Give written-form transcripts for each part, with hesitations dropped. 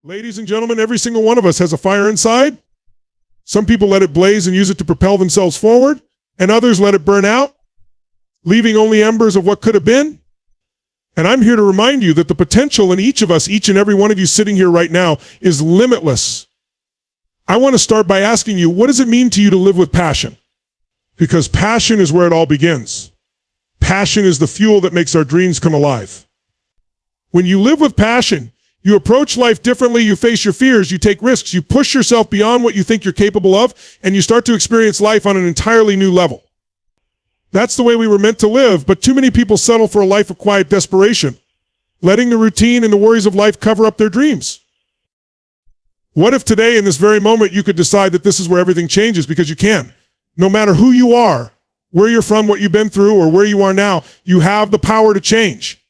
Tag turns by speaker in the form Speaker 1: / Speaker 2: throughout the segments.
Speaker 1: Ladies and gentlemen, every single one of us has a fire inside. Some people let it blaze and use it to propel themselves forward, and others let it burn out, leaving only embers of what could have been. And I'm here to remind you that the potential in each of us, each and every one of you sitting here right now, is limitless. I want to start by asking you, what does it mean to you to live with passion? Because passion is where it all begins. Passion is the fuel that makes our dreams come alive. When you live with passion, you approach life differently, you face your fears, you take risks, you push yourself beyond what you think you're capable of, and you start to experience life on an entirely new level. That's the way we were meant to live, but too many people settle for a life of quiet desperation, letting the routine and the worries of life cover up their dreams. What if today, in this very moment, you could decide that this is where everything changes? Because you can. No matter who you are, where you're from, what you've been through, or where you are now, you have the power to change.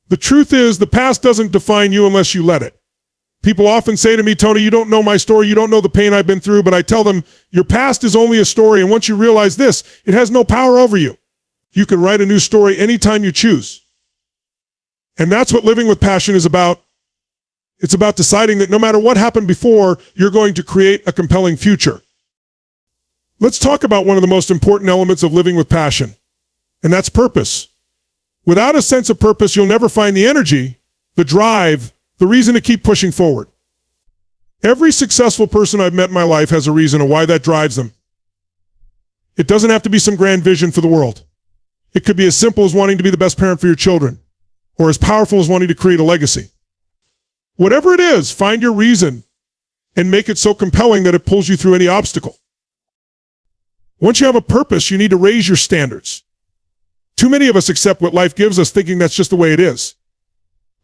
Speaker 1: The truth is, the past doesn't define you unless you let it. People often say to me, Tony, you don't know my story, you don't know the pain I've been through, but I tell them, your past is only a story, and once you realize this, it has no power over you. You can write a new story anytime you choose. And that's what living with passion is about. It's about deciding that no matter what happened before, you're going to create a compelling future. Let's talk about one of the most important elements of living with passion, and that's purpose. Without a sense of purpose, you'll never find the energy, the drive, the reason to keep pushing forward. Every successful person I've met in my life has a reason of why that drives them. It doesn't have to be some grand vision for the world. It could be as simple as wanting to be the best parent for your children, or as powerful as wanting to create a legacy. Whatever it is, find your reason and make it so compelling that it pulls you through any obstacle. Once you have a purpose, you need to raise your standards. Too many of us accept what life gives us thinking that's just the way it is.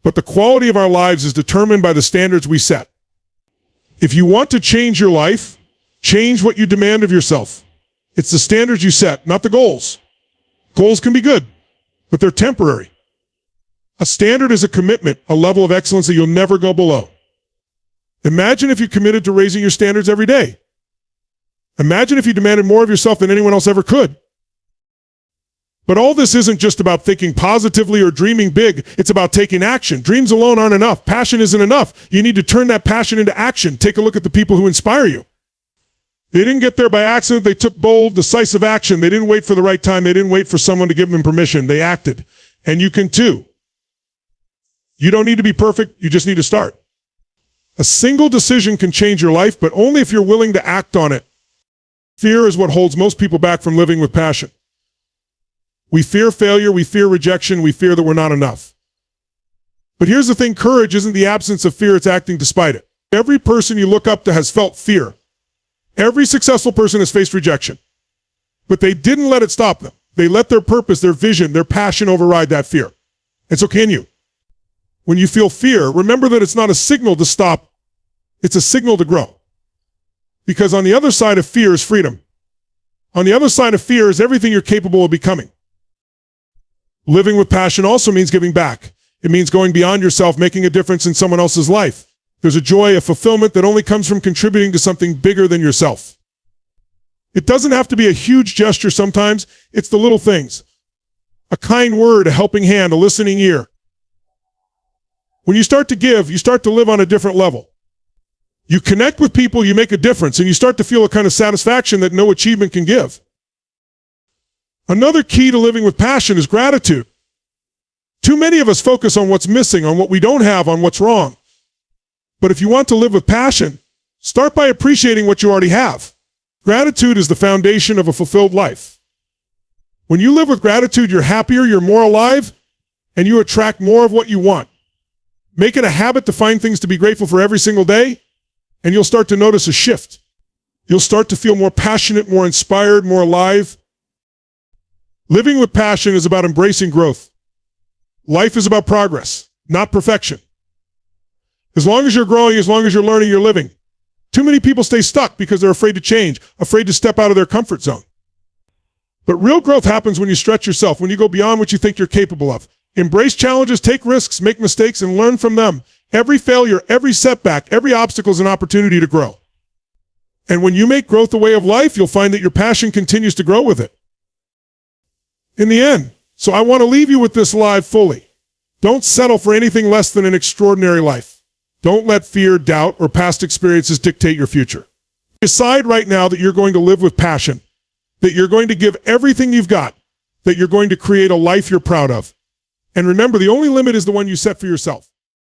Speaker 1: But the quality of our lives is determined by the standards we set. If you want to change your life, change what you demand of yourself. It's the standards you set, not the goals. Goals can be good, but they're temporary. A standard is a commitment, a level of excellence that you'll never go below. Imagine if you committed to raising your standards every day. Imagine if you demanded more of yourself than anyone else ever could. But all this isn't just about thinking positively or dreaming big. It's about taking action. Dreams alone aren't enough. Passion isn't enough. You need to turn that passion into action. Take a look at the people who inspire you. They didn't get there by accident. They took bold, decisive action. They didn't wait for the right time. They didn't wait for someone to give them permission. They acted. And you can too. You don't need to be perfect. You just need to start. A single decision can change your life, but only if you're willing to act on it. Fear is what holds most people back from living with passion. We fear failure, we fear rejection, we fear that we're not enough. But here's the thing, courage isn't the absence of fear, it's acting despite it. Every person you look up to has felt fear. Every successful person has faced rejection. But they didn't let it stop them. They let their purpose, their vision, their passion override that fear. And so can you. When you feel fear, remember that it's not a signal to stop, it's a signal to grow. Because on the other side of fear is freedom. On the other side of fear is everything you're capable of becoming. Living with passion also means giving back. It means going beyond yourself, making a difference in someone else's life. There's a joy, a fulfillment that only comes from contributing to something bigger than yourself. It doesn't have to be a huge gesture sometimes. It's the little things. A kind word, a helping hand, a listening ear. When you start to give, you start to live on a different level. You connect with people, you make a difference, and you start to feel a kind of satisfaction that no achievement can give. Another key to living with passion is gratitude. Too many of us focus on what's missing, on what we don't have, on what's wrong. But if you want to live with passion, start by appreciating what you already have. Gratitude is the foundation of a fulfilled life. When you live with gratitude, you're happier, you're more alive, and you attract more of what you want. Make it a habit to find things to be grateful for every single day, and you'll start to notice a shift. You'll start to feel more passionate, more inspired, more alive. Living with passion is about embracing growth. Life is about progress, not perfection. As long as you're growing, as long as you're learning, you're living. Too many people stay stuck because they're afraid to change, afraid to step out of their comfort zone. But real growth happens when you stretch yourself, when you go beyond what you think you're capable of. Embrace challenges, take risks, make mistakes, and learn from them. Every failure, every setback, every obstacle is an opportunity to grow. And when you make growth a way of life, you'll find that your passion continues to grow with it. In the end, so I want to leave you with this live fully. Don't settle for anything less than an extraordinary life. Don't let fear, doubt, or past experiences dictate your future. Decide right now that you're going to live with passion, that you're going to give everything you've got, that you're going to create a life you're proud of. And remember, the only limit is the one you set for yourself.